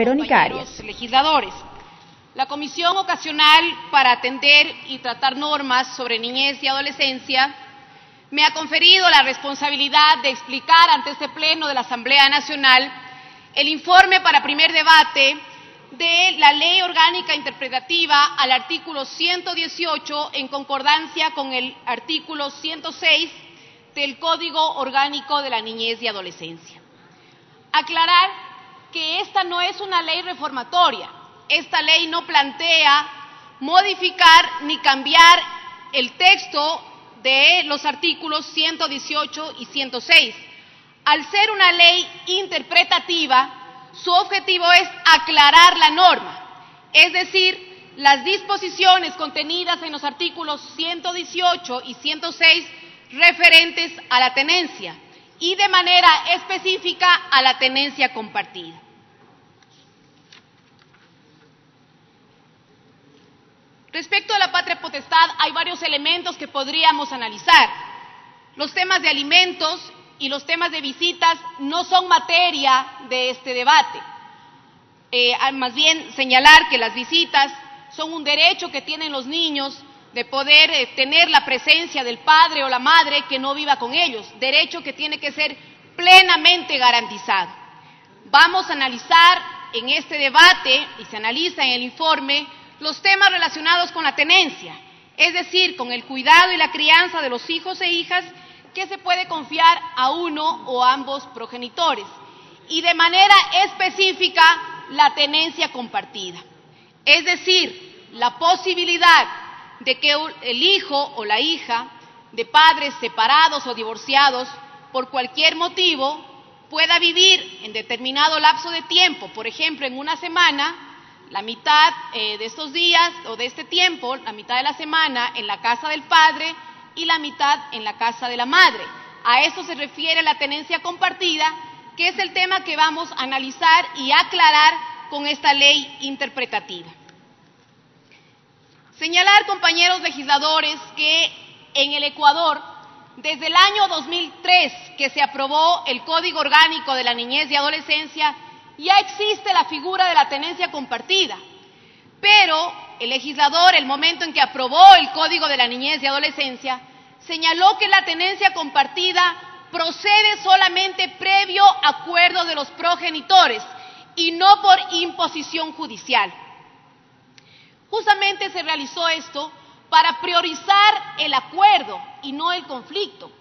Verónica Arias. Legisladores. La Comisión Ocasional para atender y tratar normas sobre niñez y adolescencia me ha conferido la responsabilidad de explicar ante este Pleno de la Asamblea Nacional el informe para primer debate de la Ley Orgánica Interpretativa al artículo 118 en concordancia con el artículo 106 del Código Orgánico de la Niñez y Adolescencia. Aclarar que esta no es una ley reformatoria. Esta ley no plantea modificar ni cambiar el texto de los artículos 118 y 106. Al ser una ley interpretativa, su objetivo es aclarar la norma, es decir, las disposiciones contenidas en los artículos 118 y 106 referentes a la tenencia y de manera específica a la tenencia compartida. Respecto a la patria potestad, hay varios elementos que podríamos analizar. Los temas de alimentos y los temas de visitas no son materia de este debate. Más bien señalar que las visitas son un derecho que tienen los niños de poder tener la presencia del padre o la madre que no viva con ellos, derecho que tiene que ser plenamente garantizado. Vamos a analizar en este debate, y se analiza en el informe, los temas relacionados con la tenencia, es decir, con el cuidado y la crianza de los hijos e hijas que se puede confiar a uno o ambos progenitores, y de manera específica la tenencia compartida, es decir, la posibilidad de que el hijo o la hija de padres separados o divorciados por cualquier motivo pueda vivir en determinado lapso de tiempo, por ejemplo, en una semana, la mitad de estos días o de este tiempo, la mitad de la semana en la casa del padre y la mitad en la casa de la madre. A eso se refiere la tenencia compartida, que es el tema que vamos a analizar y aclarar con esta ley interpretativa. Señalar, compañeros legisladores, que en el Ecuador, desde el año 2003, que se aprobó el Código Orgánico de la Niñez y Adolescencia, ya existe la figura de la tenencia compartida, pero el legislador, el momento en que aprobó el Código de la Niñez y Adolescencia, señaló que la tenencia compartida procede solamente previo acuerdo de los progenitores y no por imposición judicial. Justamente se realizó esto para priorizar el acuerdo y no el conflicto,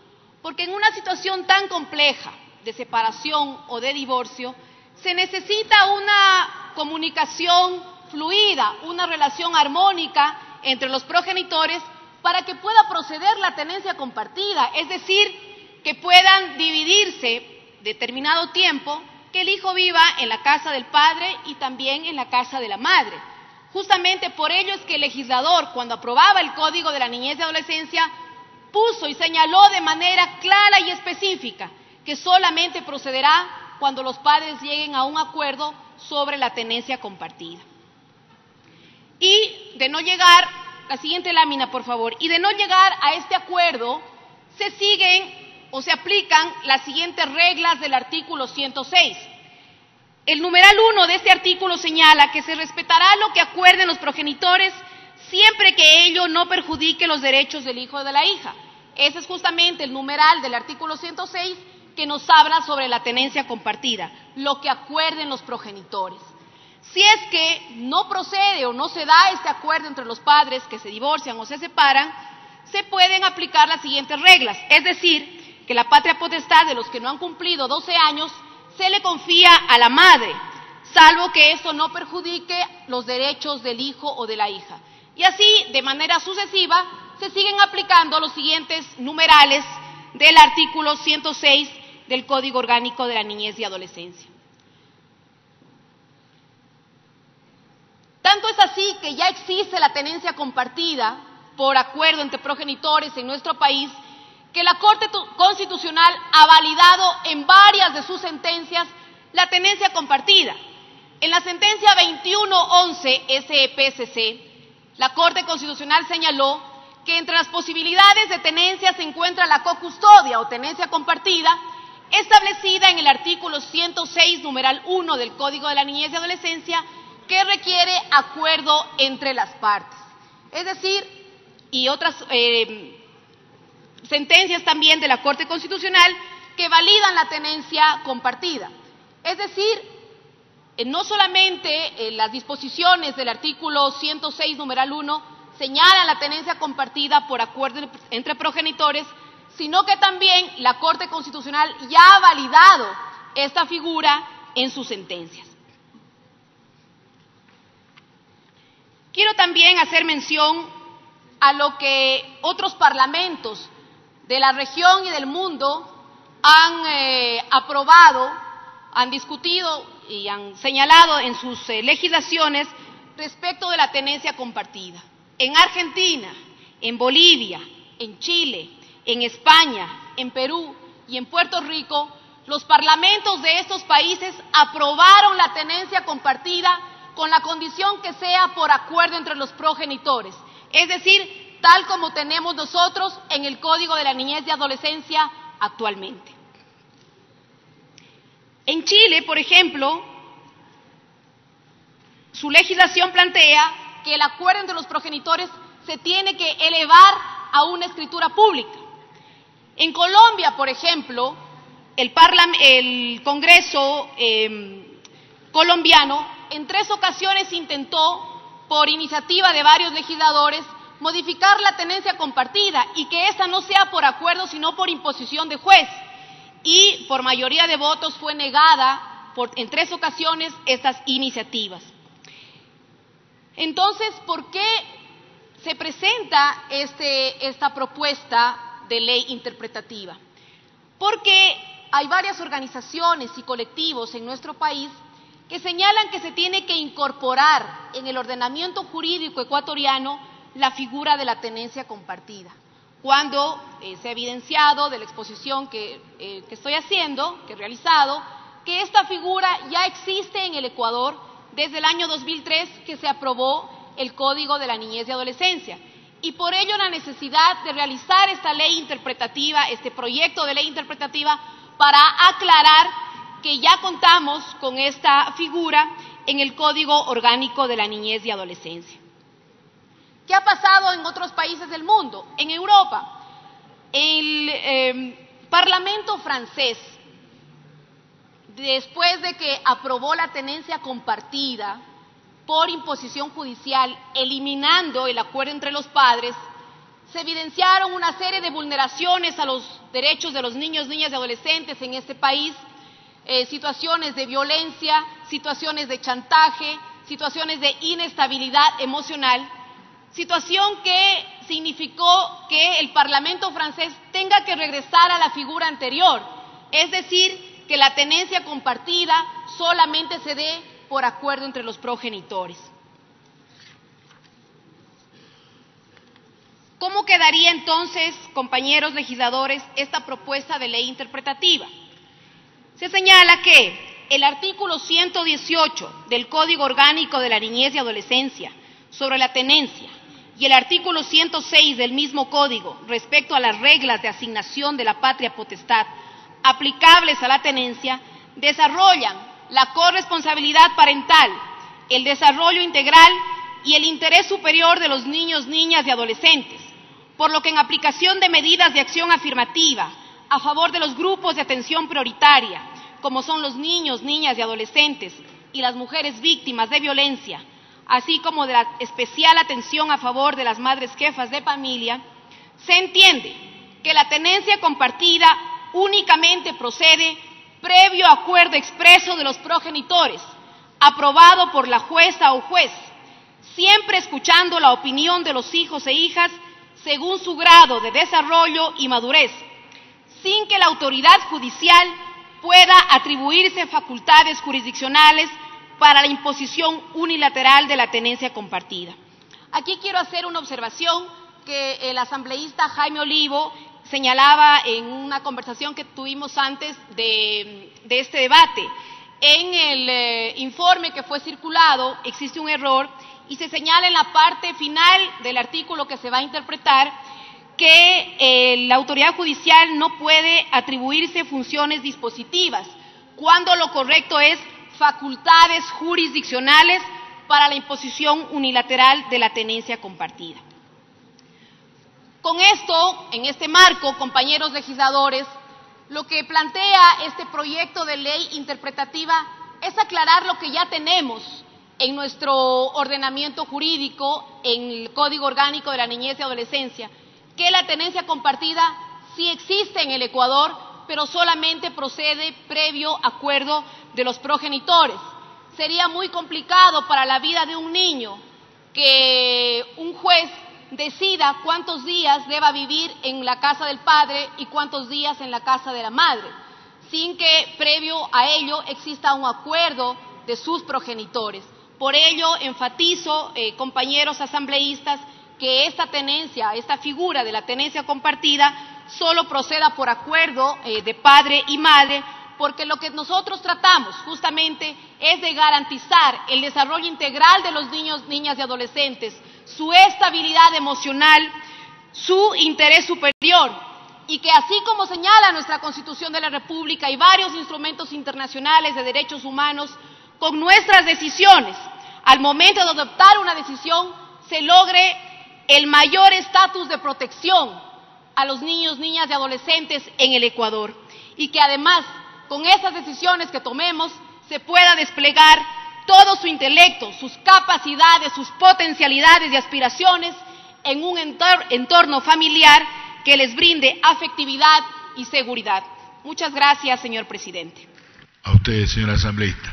porque en una situación tan compleja de separación o de divorcio, se necesita una comunicación fluida, una relación armónica entre los progenitores para que pueda proceder la tenencia compartida, es decir, que puedan dividirse determinado tiempo, que el hijo viva en la casa del padre y también en la casa de la madre. Justamente por ello es que el legislador, cuando aprobaba el Código de la Niñez y Adolescencia, puso y señaló de manera clara y específica que solamente procederá cuando los padres lleguen a un acuerdo sobre la tenencia compartida. Y de no llegar, la siguiente lámina por favor, y de no llegar a este acuerdo, se siguen o se aplican las siguientes reglas del artículo 106. El numeral 1 de este artículo señala que se respetará lo que acuerden los progenitores siempre que ello no perjudique los derechos del hijo o de la hija. Ese es justamente el numeral del artículo 106 que nos habla sobre la tenencia compartida, lo que acuerden los progenitores. Si es que no procede o no se da este acuerdo entre los padres que se divorcian o se separan, se pueden aplicar las siguientes reglas, es decir, que la patria potestad de los que no han cumplido 12 años se le confía a la madre, salvo que esto no perjudique los derechos del hijo o de la hija. Y así, de manera sucesiva, se siguen aplicando los siguientes numerales del artículo 106 del Código Orgánico de la Niñez y Adolescencia. Tanto es así que ya existe la tenencia compartida por acuerdo entre progenitores en nuestro país, que la Corte Constitucional ha validado en varias de sus sentencias la tenencia compartida. En la sentencia 2111 SEPCC, la Corte Constitucional señaló que entre las posibilidades de tenencia se encuentra la cocustodia o tenencia compartida, establecida en el artículo 106, numeral 1 del Código de la Niñez y Adolescencia, que requiere acuerdo entre las partes. Es decir, y otras sentencias también de la Corte Constitucional que validan la tenencia compartida. Es decir, no solamente las disposiciones del artículo 106, numeral 1, señalan la tenencia compartida por acuerdo entre progenitores, sino que también la Corte Constitucional ya ha validado esta figura en sus sentencias. Quiero también hacer mención a lo que otros parlamentos de la región y del mundo han aprobado, han discutido y han señalado en sus legislaciones respecto de la tenencia compartida. En Argentina, en Bolivia, en Chile, en España, en Perú y en Puerto Rico, los parlamentos de estos países aprobaron la tenencia compartida con la condición que sea por acuerdo entre los progenitores, es decir, tal como tenemos nosotros en el Código de la Niñez y Adolescencia actualmente. En Chile, por ejemplo, su legislación plantea que el acuerdo entre los progenitores se tiene que elevar a una escritura pública. En Colombia, por ejemplo, el Congreso colombiano en 3 ocasiones intentó, por iniciativa de varios legisladores, modificar la tenencia compartida y que esta no sea por acuerdo, sino por imposición de juez. Y por mayoría de votos fue negada en 3 ocasiones estas iniciativas. Entonces, ¿por qué se presenta esta propuesta de ley interpretativa? Porque hay varias organizaciones y colectivos en nuestro país que señalan que se tiene que incorporar en el ordenamiento jurídico ecuatoriano la figura de la tenencia compartida, cuando se ha evidenciado de la exposición que estoy haciendo, que he realizado, que esta figura ya existe en el Ecuador desde el año 2003 que se aprobó el Código de la Niñez y Adolescencia. Y por ello la necesidad de realizar esta ley interpretativa, este proyecto de ley interpretativa, para aclarar que ya contamos con esta figura en el Código Orgánico de la Niñez y Adolescencia. ¿Qué ha pasado en otros países del mundo? En Europa, el Parlamento francés, después de que aprobó la tenencia compartida por imposición judicial, eliminando el acuerdo entre los padres, se evidenciaron una serie de vulneraciones a los derechos de los niños, niñas y adolescentes en este país, situaciones de violencia, situaciones de chantaje, situaciones de inestabilidad emocional, situación que significó que el Parlamento francés tenga que regresar a la figura anterior, es decir, que la tenencia compartida solamente se dé por acuerdo entre los progenitores. ¿Cómo quedaría entonces, compañeros legisladores, esta propuesta de ley interpretativa? Se señala que el artículo 118 del Código Orgánico de la Niñez y Adolescencia sobre la tenencia y el artículo 106 del mismo Código respecto a las reglas de asignación de la patria potestad aplicables a la tenencia desarrollan la corresponsabilidad parental, el desarrollo integral y el interés superior de los niños, niñas y adolescentes, por lo que en aplicación de medidas de acción afirmativa a favor de los grupos de atención prioritaria, como son los niños, niñas y adolescentes y las mujeres víctimas de violencia, así como de la especial atención a favor de las madres jefas de familia, se entiende que la tenencia compartida únicamente procede previo acuerdo expreso de los progenitores, aprobado por la jueza o juez, siempre escuchando la opinión de los hijos e hijas según su grado de desarrollo y madurez, sin que la autoridad judicial pueda atribuirse facultades jurisdiccionales para la imposición unilateral de la tenencia compartida. Aquí quiero hacer una observación que el asambleísta Jaime Olivo señalaba en una conversación que tuvimos antes de este debate. En el informe que fue circulado existe un error y se señala en la parte final del artículo que se va a interpretar que la autoridad judicial no puede atribuirse funciones dispositivas, cuando lo correcto es facultades jurisdiccionales para la imposición unilateral de la tenencia compartida. Con esto, en este marco, compañeros legisladores, lo que plantea este proyecto de ley interpretativa es aclarar lo que ya tenemos en nuestro ordenamiento jurídico, en el Código Orgánico de la Niñez y Adolescencia, que la tenencia compartida sí existe en el Ecuador, pero solamente procede previo acuerdo de los progenitores. Sería muy complicado para la vida de un niño que un juez decida cuántos días deba vivir en la casa del padre y cuántos días en la casa de la madre, sin que previo a ello exista un acuerdo de sus progenitores. Por ello, enfatizo, compañeros asambleístas, que esta tenencia, esta figura de la tenencia compartida, solo proceda por acuerdo de padre y madre, porque lo que nosotros tratamos justamente es de garantizar el desarrollo integral de los niños, niñas y adolescentes, su estabilidad emocional, su interés superior, y que así como señala nuestra Constitución de la República y varios instrumentos internacionales de derechos humanos, con nuestras decisiones, al momento de adoptar una decisión, se logre el mayor estatus de protección a los niños, niñas y adolescentes en el Ecuador, y que además, con esas decisiones que tomemos, se pueda desplegar todo su intelecto, sus capacidades, sus potencialidades y aspiraciones en un entorno familiar que les brinde afectividad y seguridad. Muchas gracias, señor presidente. A usted, señora asambleísta.